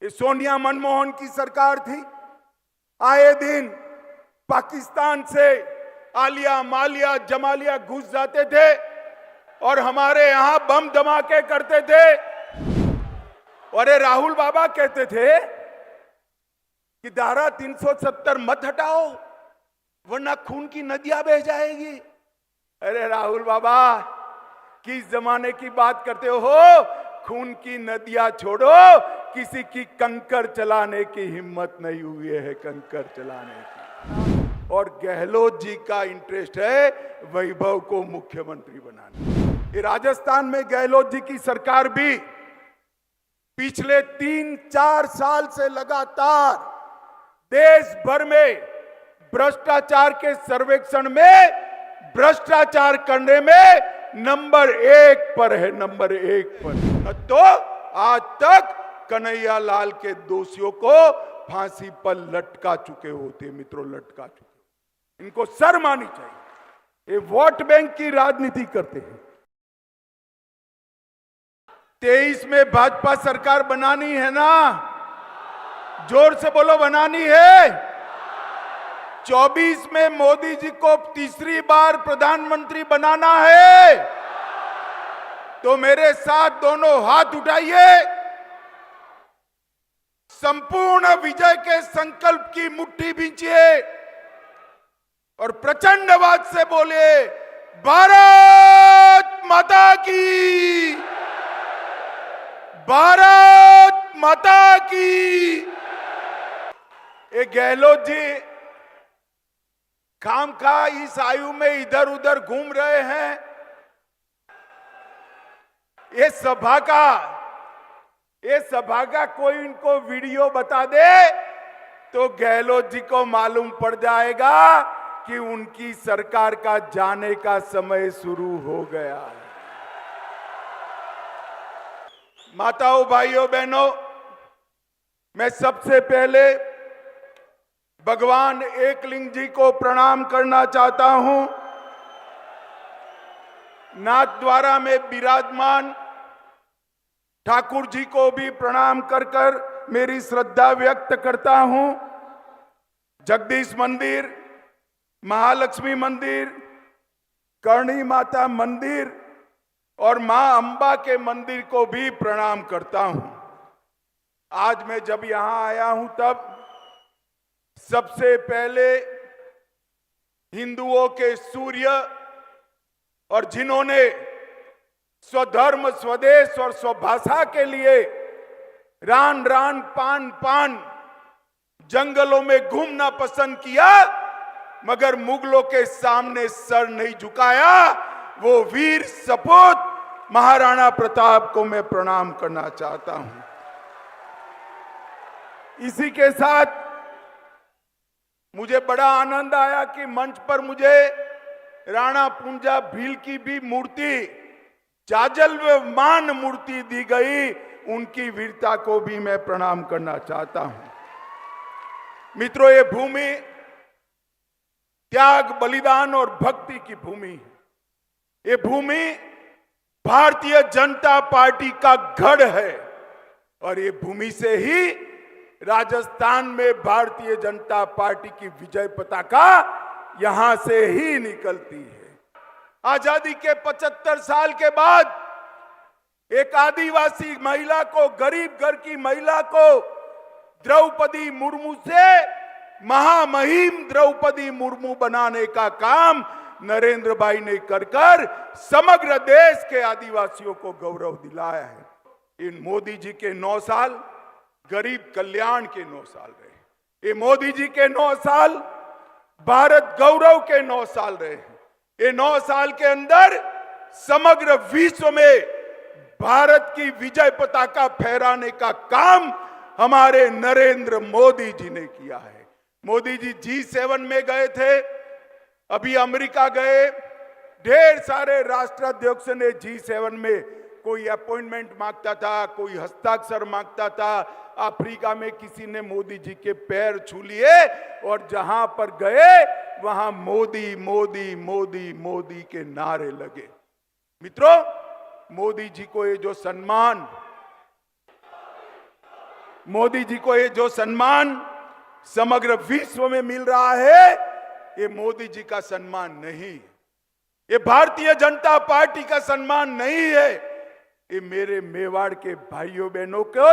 ये सोनिया मनमोहन की सरकार थी। आए दिन पाकिस्तान से आलिया मालिया जमालिया घुस जाते थे और हमारे यहां बम धमाके करते थे। और ये राहुल बाबा कहते थे कि धारा 370 मत हटाओ वरना खून की नदियां बह जाएगी। अरे राहुल बाबा, किस जमाने की बात करते हो? खून की नदियां छोड़ो, किसी की कंकर चलाने की हिम्मत नहीं हुई है, कंकर चलाने की। और गहलोत जी का इंटरेस्ट है वैभव को मुख्यमंत्री बनाने। ये राजस्थान में गहलोत जी की सरकार भी पिछले 3-4 साल से लगातार देश भर में भ्रष्टाचार के सर्वेक्षण में भ्रष्टाचार करने में नंबर 1 पर है, नंबर 1 पर। न तो आज तक कन्हैया लाल के दोषियों को फांसी पर लटका चुके होते मित्रों, लटका चुके। इनको शर्म आनी चाहिए। ये वोट बैंक की राजनीति करते हैं। 23 में भाजपा सरकार बनानी है ना? जोर से बोलो, बनानी है। 24 में मोदी जी को तीसरी बार प्रधानमंत्री बनाना है तो मेरे साथ दोनों हाथ उठाइए, संपूर्ण विजय के संकल्प की मुट्ठी भींचिए और प्रचंड आवाज से बोले, भारत माता की, भारत माता की। ये गहलोत जी खामखा इस आयु में इधर उधर घूम रहे हैं। ये सभा का कोई इनको वीडियो बता दे तो गहलोत जी को मालूम पड़ जाएगा कि उनकी सरकार का जाने का समय शुरू हो गया है। माताओं, भाइयों, बहनों, मैं सबसे पहले भगवान एकलिंग जी को प्रणाम करना चाहता हूं। नाथद्वारा में विराजमान ठाकुर जी को भी प्रणाम कर कर मेरी श्रद्धा व्यक्त करता हूं। जगदीश मंदिर, महालक्ष्मी मंदिर, करणी माता मंदिर और मां अंबा के मंदिर को भी प्रणाम करता हूं। आज मैं जब यहां आया हूं तब सबसे पहले हिंदुओं के सूर्य और जिन्होंने स्वधर्म, स्वदेश और स्वभाषा के लिए रान रान पान पान जंगलों में घूमना पसंद किया मगर मुगलों के सामने सर नहीं झुकाया, वो वीर सपूत महाराणा प्रताप को मैं प्रणाम करना चाहता हूं। इसी के साथ मुझे बड़ा आनंद आया कि मंच पर मुझे राणा पुंजा भील की भी मूर्ति, जाजलमान मूर्ति दी गई। उनकी वीरता को भी मैं प्रणाम करना चाहता हूं। मित्रों, ये भूमि त्याग, बलिदान और भक्ति की भूमि है। ये भूमि भारतीय जनता पार्टी का गढ़ है और ये भूमि से ही राजस्थान में भारतीय जनता पार्टी की विजय पताका यहां से ही निकलती है। आजादी के 75 साल के बाद एक आदिवासी महिला को, गरीब घर की महिला को द्रौपदी मुर्मू से महामहिम द्रौपदी मुर्मू बनाने का काम नरेंद्र भाई ने कर समग्र देश के आदिवासियों को गौरव दिलाया है। इन मोदी जी के 9 साल गरीब कल्याण के 9 साल रहे। ये मोदी जी के 9 साल भारत गौरव के 9 साल रहे। ये 9 साल के अंदर समग्र विश्व में भारत की विजय पताका फहराने का काम हमारे नरेंद्र मोदी जी ने किया है। मोदी जी G7 में गए थे, अभी अमेरिका गए। ढेर सारे राष्ट्राध्यक्ष ने G7 में कोई अपॉइंटमेंट मांगता था, कोई हस्ताक्षर मांगता था। अफ्रीका में किसी ने मोदी जी के पैर छू लिए और जहां पर गए वहां मोदी मोदी मोदी मोदी के नारे लगे। मित्रों, मोदी जी को ये जो सम्मान मोदी जी को ये जो सम्मान समग्र विश्व में मिल रहा है, ये मोदी जी का सम्मान नहीं है, ये भारतीय जनता पार्टी का सम्मान नहीं है, ये मेरे मेवाड़ के भाइयों बहनों को,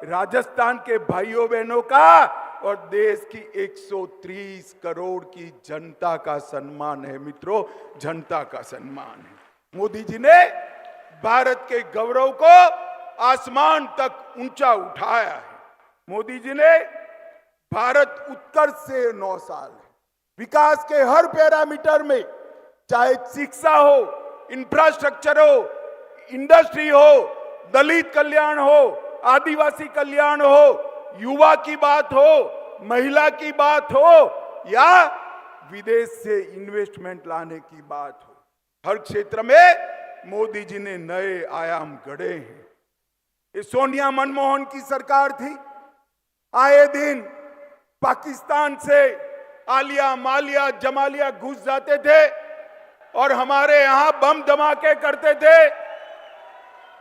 राजस्थान के भाइयों बहनों का और देश की 130 करोड़ की जनता का सम्मान है। मित्रों, जनता का सम्मान है। मोदी जी ने भारत के गौरव को आसमान तक ऊंचा उठाया है। मोदी जी ने भारत उत्कर्ष से 9 साल विकास के हर पैरामीटर में, चाहे शिक्षा हो, इंफ्रास्ट्रक्चर हो, इंडस्ट्री हो, दलित कल्याण हो, आदिवासी कल्याण हो, युवा की बात हो, महिला की बात हो या विदेश से इन्वेस्टमेंट लाने की बात हो, हर क्षेत्र में मोदी जी ने नए आयाम गढ़े हैं। ये सोनिया मनमोहन की सरकार थी, आए दिन पाकिस्तान से आलिया मालिया जमालिया घुस जाते थे और हमारे यहां बम धमाके करते थे।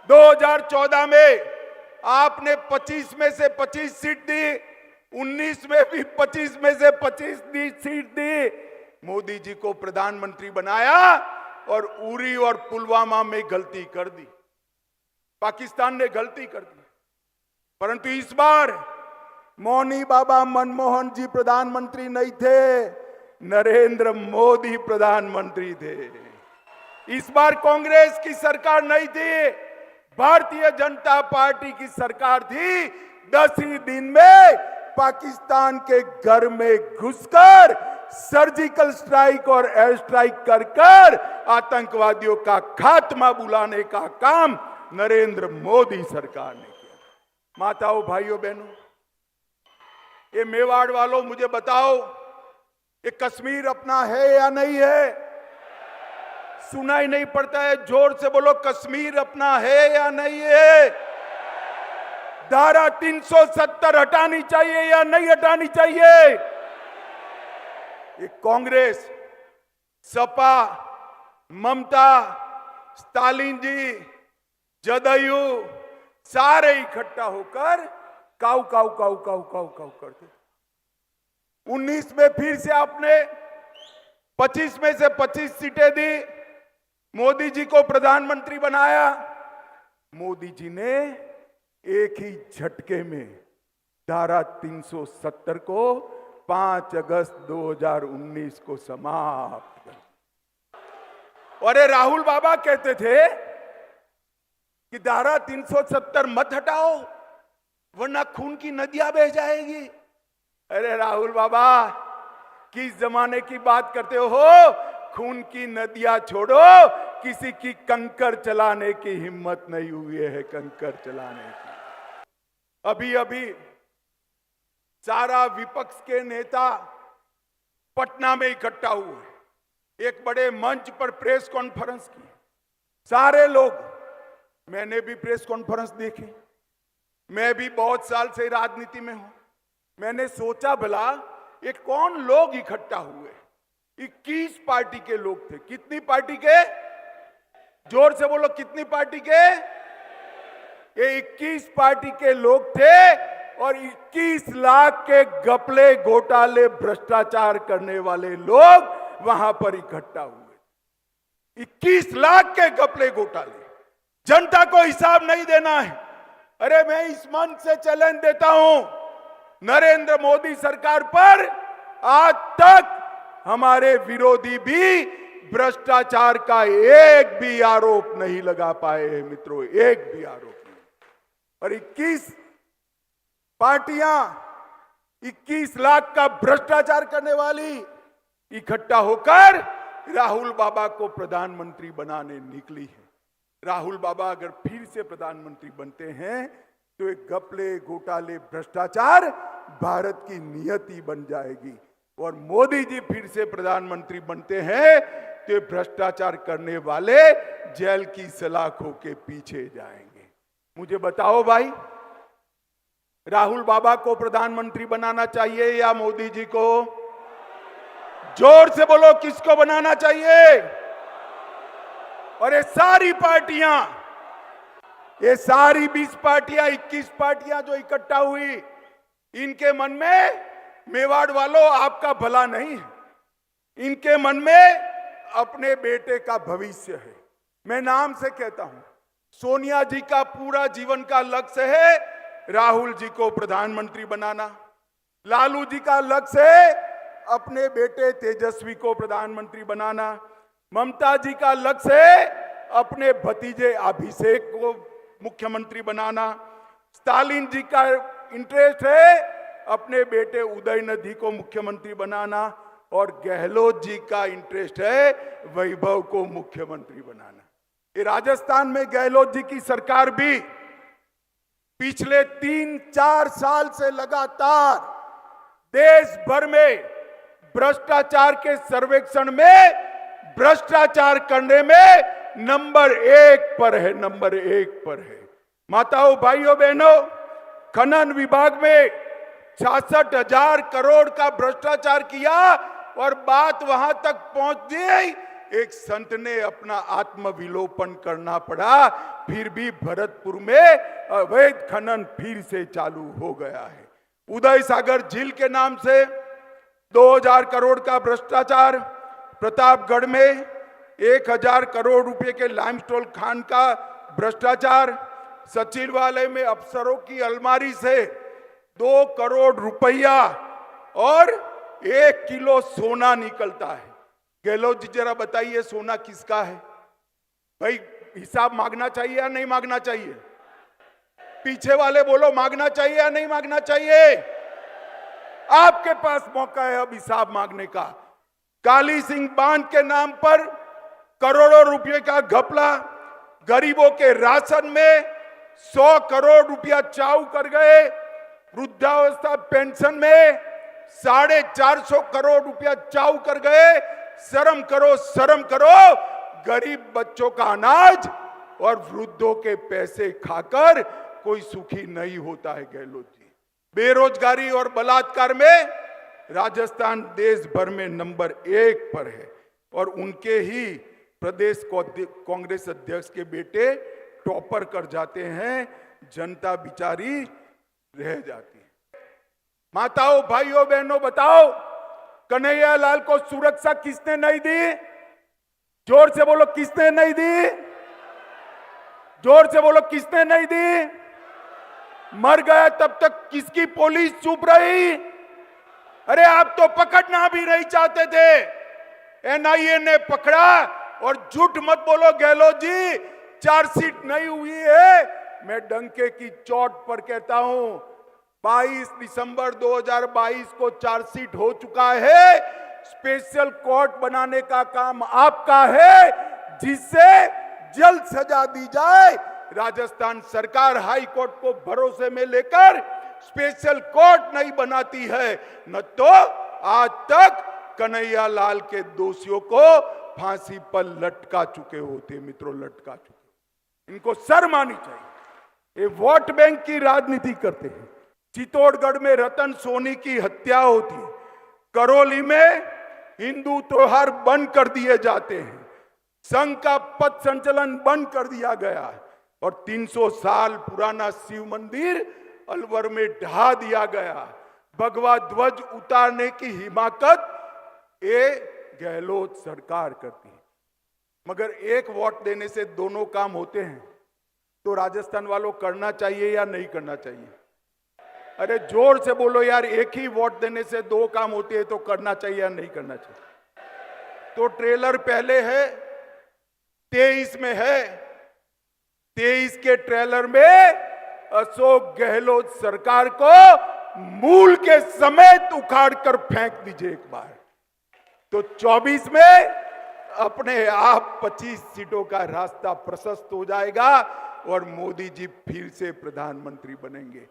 2014 में आपने 25 में से 25 सीट दी, 19 में भी 25 में से 25 सीट दी, मोदी जी को प्रधानमंत्री बनाया और उरी और पुलवामा में गलती कर दी, पाकिस्तान ने गलती कर दी। परंतु इस बार मौनी बाबा मनमोहन जी प्रधानमंत्री नहीं थे, नरेंद्र मोदी प्रधानमंत्री थे। इस बार कांग्रेस की सरकार नहीं थी, भारतीय जनता पार्टी की सरकार थी। 10 ही दिन में पाकिस्तान के घर में घुसकर सर्जिकल स्ट्राइक और एयर स्ट्राइक कर आतंकवादियों का खात्मा बुलाने का काम नरेंद्र मोदी सरकार ने किया। माताओं, भाइयों, बहनों, ये मेवाड़ वालों मुझे बताओ, ये कश्मीर अपना है या नहीं है? सुनाई नहीं पड़ता है, जोर से बोलो, कश्मीर अपना है या नहीं है? धारा 370 हटानी चाहिए या नहीं हटानी चाहिए? ये कांग्रेस, सपा, ममता, स्टालिन जी, जदयू सारे इकट्ठा होकर काऊ काऊ काऊ काऊ काऊ काऊ करते। 19 में फिर से आपने 25 में से 25 सीटें दी, मोदी जी को प्रधानमंत्री बनाया। मोदी जी ने एक ही झटके में धारा 370 को 5 अगस्त 2019 को समाप्त कर। और राहुल बाबा कहते थे कि धारा 370 मत हटाओ वरना खून की नदियां बह जाएगी। अरे राहुल बाबा, किस जमाने की बात करते हो? खून की नदियां छोड़ो, किसी की कंकर चलाने की हिम्मत नहीं हुई है, कंकर चलाने की। अभी अभी सारा विपक्ष के नेता पटना में इकट्ठा हुए, एक बड़े मंच पर प्रेस कॉन्फ्रेंस की। सारे लोग, मैंने भी प्रेस कॉन्फ्रेंस देखी, मैं भी बहुत साल से राजनीति में हूं। मैंने सोचा भला ये कौन लोग इकट्ठा हुए? 21 पार्टी के लोग थे। कितनी पार्टी के? जोर से बोलो, कितनी पार्टी के? ये 21 पार्टी के लोग थे और 21 लाख के घपले घोटाले भ्रष्टाचार करने वाले लोग वहां पर इकट्ठा हुए। 21 लाख के घपले घोटाले, जनता को हिसाब नहीं देना है। अरे मैं इस मंच से चैलेंज देता हूं, नरेंद्र मोदी सरकार पर आज तक हमारे विरोधी भी भ्रष्टाचार का एक भी आरोप नहीं लगा पाए हैं। मित्रों, एक भी आरोप नहीं। और 21 पार्टियां 21 लाख का भ्रष्टाचार करने वाली इकट्ठा होकर राहुल बाबा को प्रधानमंत्री बनाने निकली है। राहुल बाबा अगर फिर से प्रधानमंत्री बनते हैं तो एक घपले घोटाले भ्रष्टाचार भारत की नियति बन जाएगी। और मोदी जी फिर से प्रधानमंत्री बनते हैं तो ये भ्रष्टाचार करने वाले जेल की सलाखों के पीछे जाएंगे। मुझे बताओ भाई, राहुल बाबा को प्रधानमंत्री बनाना चाहिए या मोदी जी को? जोर से बोलो, किसको बनाना चाहिए? और ये सारी पार्टियां ये सारी 20 पार्टियां 21 पार्टियां जो इकट्ठा हुई, इनके मन में मेवाड़ वालों आपका भला नहीं है, इनके मन में अपने बेटे का भविष्य है। मैं नाम से कहता हूं, सोनिया जी का पूरा जीवन का लक्ष्य है राहुल जी को प्रधानमंत्री बनाना, लालू जी का लक्ष्य है अपने बेटे तेजस्वी को प्रधानमंत्री बनाना, ममता जी का लक्ष्य है अपने भतीजे अभिषेक को मुख्यमंत्री बनाना, स्टालिन जी का इंटरेस्ट है अपने बेटे उदयनिधि को मुख्यमंत्री बनाना, और गहलोत जी का इंटरेस्ट है वैभव को मुख्यमंत्री बनाना। ये राजस्थान में गहलोत जी की सरकार भी पिछले 3-4 साल से लगातार देश भर में भ्रष्टाचार के सर्वेक्षण में भ्रष्टाचार करने में नंबर 1 पर है, नंबर 1 पर है। माताओं भाइयों बहनों, खनन विभाग में 66,000 करोड़ का भ्रष्टाचार किया और बात वहां तक पहुंच गई, एक संत ने अपना आत्मविलोपन करना पड़ा, फिर भी भरतपुर में अवैध खनन फिर से चालू हो गया है। उदय सागर झील के नाम से 2000 करोड़ का भ्रष्टाचार, प्रतापगढ़ में 1000 करोड़ रुपए के लाइमस्टोन खान का भ्रष्टाचार, सचिवालय में अफसरों की अलमारी से 2 करोड़ रुपया और 1 किलो सोना निकलता है। गहलोत जी जरा बताइए सोना किसका है? भाई हिसाब मांगना चाहिए या नहीं मांगना चाहिए? पीछे वाले बोलो मांगना चाहिए या नहीं मांगना चाहिए? आपके पास मौका है अब हिसाब मांगने का। काली सिंह बांध के नाम पर करोड़ों रुपए का घपला, गरीबों के राशन में 100 करोड़ रुपया चाऊ कर गए, वृद्धावस्था पेंशन में 450 करोड़ रुपया चाऊ कर गए। शर्म करो, शर्म करो, गरीब बच्चों का अनाज और वृद्धों के पैसे खाकर कोई सुखी नहीं होता है गहलोत जी। बेरोजगारी और बलात्कार में राजस्थान देश भर में नंबर 1 पर है और उनके ही प्रदेश कांग्रेस अध्यक्ष के बेटे टॉपर कर जाते हैं, जनता बिचारी रह जाती है। माताओं भाइयों बहनों बताओ, कन्हैया लाल को सुरक्षा किसने नहीं दी? जोर से बोलो किसने नहीं दी? जोर से बोलो किसने नहीं दी? मर गया तब तक किसकी पुलिस चुप रही? अरे आप तो पकड़ना भी नहीं चाहते थे, एनआईए ने पकड़ा। और झूठ मत बोलो गहलोत जी, चार्जशीट नहीं हुई है। मैं डंके की चोट पर कहता हूं 22 दिसंबर 2022 को चार्जशीट हो चुका है। स्पेशल कोर्ट बनाने का काम आपका है, जिससे जल्द सजा दी जाए। राजस्थान सरकार हाई कोर्ट को भरोसे में लेकर स्पेशल कोर्ट नहीं बनाती है, न तो आज तक कन्हैया लाल के दोषियों को फांसी पर लटका चुके होते। मित्रों, लटका चुके। इनको शर्म आनी चाहिए। ये वोट बैंक की राजनीति करते हैं। चित्तौड़गढ़ में रतन सोनी की हत्या होती है, करौली में हिंदू त्योहार बंद कर दिए जाते हैं, संघ का पथ संचलन बंद कर दिया गया है और 300 साल पुराना शिव मंदिर अलवर में ढहा दिया गया। भगवा ध्वज उतारने की हिमाकत ये गहलोत सरकार करती है। मगर एक वोट देने से दोनों काम होते हैं, तो राजस्थान वालों करना चाहिए या नहीं करना चाहिए? अरे जोर से बोलो यार, एक ही वोट देने से 2 काम होते हैं, तो करना चाहिए या नहीं करना चाहिए? तो ट्रेलर पहले है, 23 में है। 23 के ट्रेलर में अशोक गहलोत सरकार को मूल के समेत उखाड़ कर फेंक दीजिए एक बार, तो 24 में अपने आप 25 सीटों का रास्ता प्रशस्त हो जाएगा और मोदी जी फिर से प्रधानमंत्री बनेंगे।